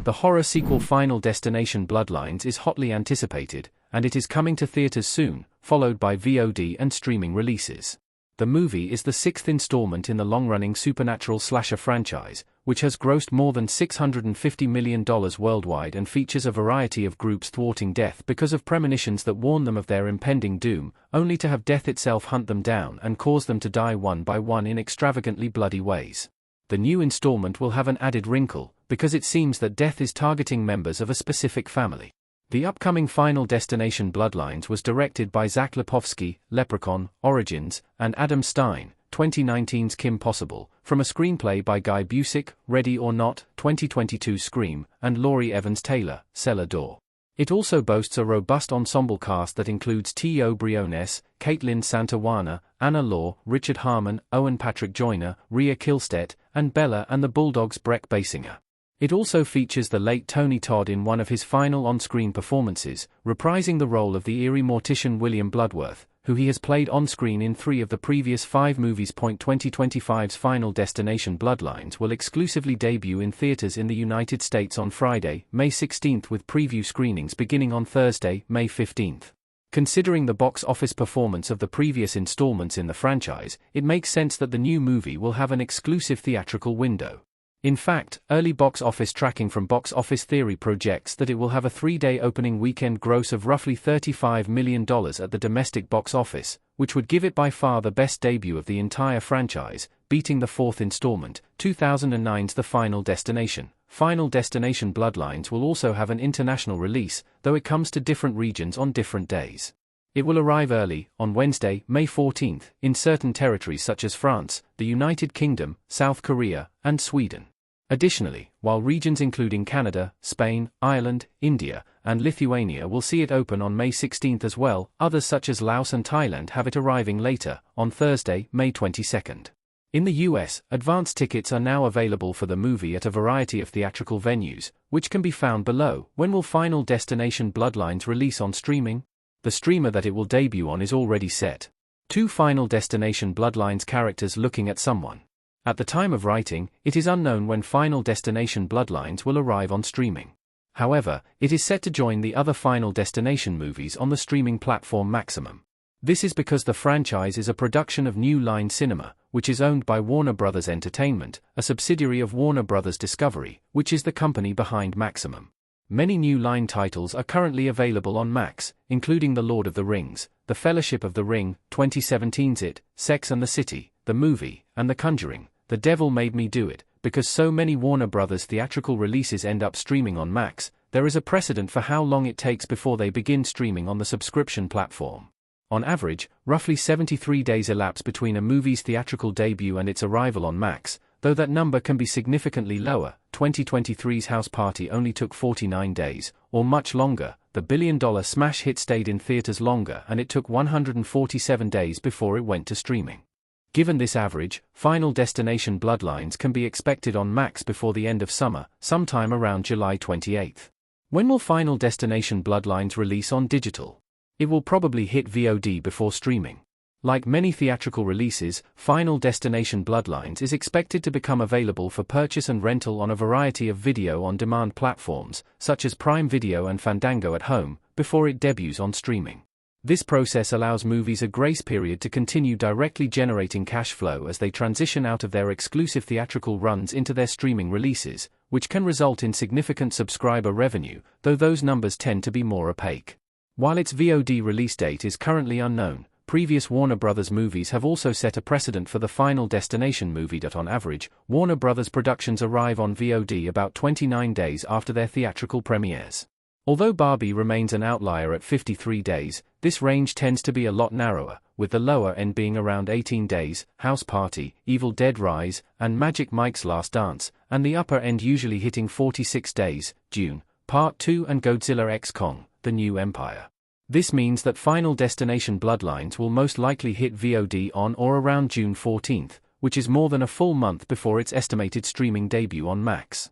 The horror sequel Final Destination Bloodlines is hotly anticipated, and it is coming to theaters soon, followed by VOD and streaming releases. The movie is the sixth installment in the long-running supernatural slasher franchise, which has grossed more than $650 million worldwide and features a variety of groups thwarting death because of premonitions that warn them of their impending doom, only to have death itself hunt them down and cause them to die one by one in extravagantly bloody ways. The new installment will have an added wrinkle, because it seems that death is targeting members of a specific family. The upcoming Final Destination Bloodlines was directed by Zach Lipovsky, Leprechaun, Origins, and Adam Stein, 2019's Kim Possible, from a screenplay by Guy Busick, Ready or Not, 2022 Scream, and Laurie Evans-Taylor, Cellar Door. It also boasts a robust ensemble cast that includes T.O. Briones, Caitlin Santawana, Anna Law, Richard Harmon, Owen Patrick Joyner, Rhea Kilstedt, and Bella and the Bulldogs' Breck Basinger. It also features the late Tony Todd in one of his final on-screen performances, reprising the role of the eerie mortician William Bloodworth, who he has played on-screen in 3 of the previous 5 movies. 2025's Final Destination Bloodlines will exclusively debut in theaters in the United States on Friday, May 16, with preview screenings beginning on Thursday, May 15. Considering the box office performance of the previous installments in the franchise, it makes sense that the new movie will have an exclusive theatrical window. In fact, early box office tracking from Box Office Theory projects that it will have a 3-day opening weekend gross of roughly $35 million at the domestic box office, which would give it by far the best debut of the entire franchise, beating the 4th installment, 2009's The Final Destination. Final Destination Bloodlines will also have an international release, though it comes to different regions on different days. It will arrive early, on Wednesday, May 14, in certain territories such as France, the United Kingdom, South Korea, and Sweden. Additionally, while regions including Canada, Spain, Ireland, India, and Lithuania will see it open on May 16 as well, others such as Laos and Thailand have it arriving later, on Thursday, May 22. In the US, advance tickets are now available for the movie at a variety of theatrical venues, which can be found below. When will Final Destination Bloodlines release on streaming? The streamer that it will debut on is already set. 2 Final Destination Bloodlines characters looking at someone. At the time of writing, it is unknown when Final Destination Bloodlines will arrive on streaming. However, it is set to join the other Final Destination movies on the streaming platform Maximum. This is because the franchise is a production of New Line Cinema, which is owned by Warner Bros. Entertainment, a subsidiary of Warner Bros. Discovery, which is the company behind Maximum. Many New Line titles are currently available on Max, including The Lord of the Rings, The Fellowship of the Ring, 2017's It, Sex and the City, the movie, and The Conjuring, The Devil Made Me Do It. Because so many Warner Bros. Theatrical releases end up streaming on Max, there is a precedent for how long it takes before they begin streaming on the subscription platform. On average, roughly 73 days elapse between a movie's theatrical debut and its arrival on Max, though that number can be significantly lower. 2023's House Party only took 49 days, or much longer. The billion-dollar smash hit stayed in theaters longer and it took 147 days before it went to streaming. Given this average, Final Destination Bloodlines can be expected on Max before the end of summer, sometime around July 28. When will Final Destination Bloodlines release on digital? It will probably hit VOD before streaming. Like many theatrical releases, Final Destination Bloodlines is expected to become available for purchase and rental on a variety of video-on-demand platforms, such as Prime Video and Fandango at Home, before it debuts on streaming. This process allows movies a grace period to continue directly generating cash flow as they transition out of their exclusive theatrical runs into their streaming releases, which can result in significant subscriber revenue, though those numbers tend to be more opaque. While its VOD release date is currently unknown, previous Warner Bros. Movies have also set a precedent for the Final Destination movie. On average, Warner Bros. Productions arrive on VOD about 29 days after their theatrical premieres. Although Barbie remains an outlier at 53 days, this range tends to be a lot narrower, with the lower end being around 18 days, House Party, Evil Dead Rise, and Magic Mike's Last Dance, and the upper end usually hitting 46 days, Dune, Part 2 and Godzilla x Kong, The New Empire. This means that Final Destination Bloodlines will most likely hit VOD on or around June 14, which is more than a full month before its estimated streaming debut on Max.